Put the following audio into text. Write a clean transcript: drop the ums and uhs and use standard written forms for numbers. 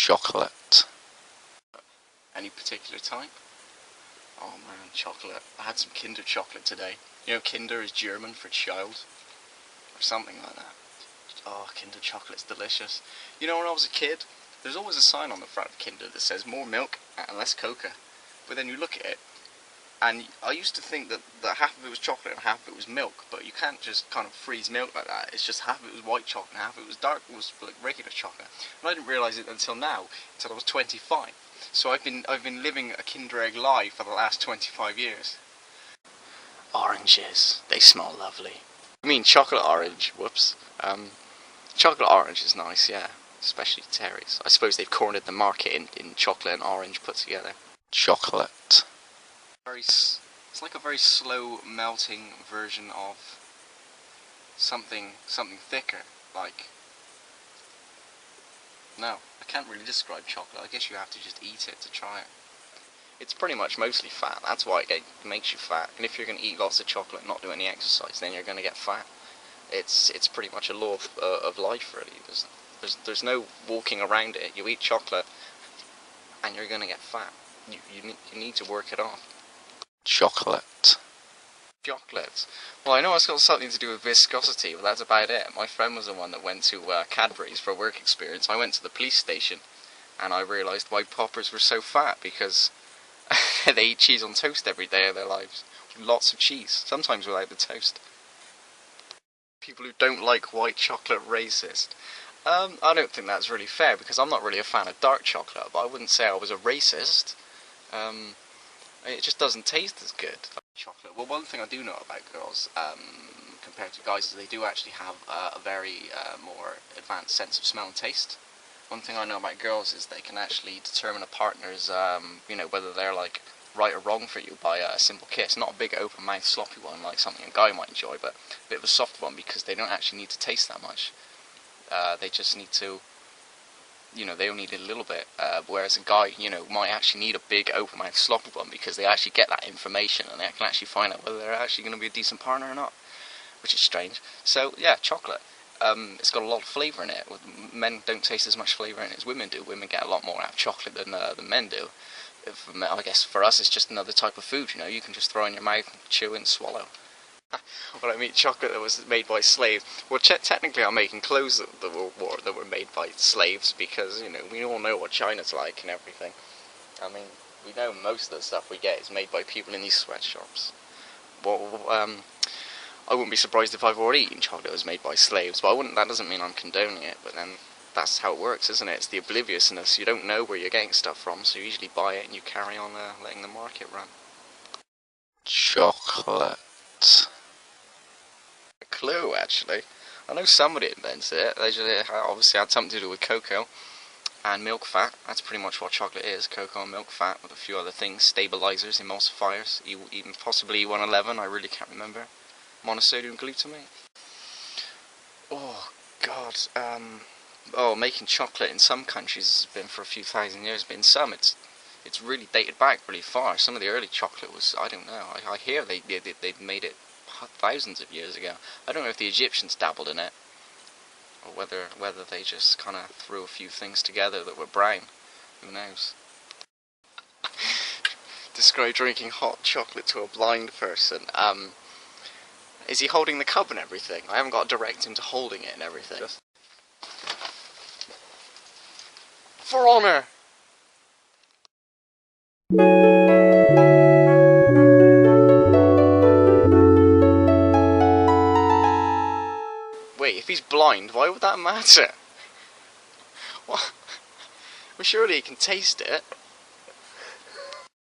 Chocolate. Any particular type? Oh man, chocolate. I had some Kinder chocolate today. You know, Kinder is German for child, or something like that. Oh, Kinder chocolate's delicious. You know, when I was a kid, there's always a sign on the front of Kinder that says more milk and less cocoa. But then you look at it, and I used to think that half of it was chocolate and half of it was milk, but you can't just kind of freeze milk like that. It's just half of it was white chocolate and half of it was dark, was like regular chocolate. And I didn't realise it until now, until I was 25. So I've been living a Kinder Egg lie for the last 25 years. Oranges, they smell lovely. I mean chocolate orange, whoops. Chocolate orange is nice, yeah, especially Terry's. I suppose they've cornered the market in chocolate and orange put together. Chocolate. It's like a very slow melting version of something thicker, like... No, I can't really describe chocolate. I guess you have to just eat it to try it. It's pretty much mostly fat. That's why it makes you fat. And if you're going to eat lots of chocolate and not do any exercise, then you're going to get fat. It's pretty much a law of life, really. There's no walking around it. You eat chocolate, and you're going to get fat. You need to work it off. Chocolate. Chocolate. Well, I know it's got something to do with viscosity, but that's about it. My friend was the one that went to Cadbury's for a work experience. I went to the police station, and I realised why poppers were so fat, because they eat cheese on toast every day of their lives. Lots of cheese, sometimes without the toast. People who don't like white chocolate racist. I don't think that's really fair, because I'm not really a fan of dark chocolate, but I wouldn't say I was a racist. It just doesn't taste as good. Chocolate. Well, one thing I do know about girls, compared to guys, is they do actually have a very more advanced sense of smell and taste. One thing I know about girls is they can actually determine a partner's, whether they're like right or wrong for you by a simple kiss. Not a big open mouth sloppy one like something a guy might enjoy, but a bit of a soft one, because they don't actually need to taste that much. They just need to, they only need a little bit, whereas a guy, might actually need a big open mouth sloppy one, because they actually get that information and they can actually find out whether they're actually going to be a decent partner or not, which is strange. So yeah, chocolate. It's got a lot of flavour in it. Men don't taste as much flavour in it as women do. Women get a lot more out of chocolate than men do. I guess for us it's just another type of food, you can just throw in your mouth, chew and swallow. When I mean chocolate that was made by slaves, well, technically I'm making clothes that were made by slaves, because, we all know what China's like and everything. I mean, we know most of the stuff we get is made by people in these sweatshops. Well, I wouldn't be surprised if I've already eaten chocolate that was made by slaves, but that doesn't mean I'm condoning it, but then that's how it works, isn't it? It's the obliviousness. You don't know where you're getting stuff from, so you usually buy it and you carry on letting the market run. Chocolate. A clue, actually. I know somebody invents it. They just obviously had something to do with cocoa and milk fat. That's pretty much what chocolate is, cocoa and milk fat, with a few other things, stabilizers, emulsifiers, even possibly E111, I really can't remember. Monosodium glutamate. Oh, God. Making chocolate in some countries has been for a few thousand years, but in some it's really dated back really far. Some of the early chocolate was, I don't know, I hear they made it thousands of years ago. I don't know if the Egyptians dabbled in it, or whether they just kind of threw a few things together that were brown. Who knows? Describe drinking hot chocolate to a blind person. Is he holding the cup and everything? I haven't got to direct him to holding it and everything. For honor! Wait, if he's blind, why would that matter? What? Well, surely he can taste it.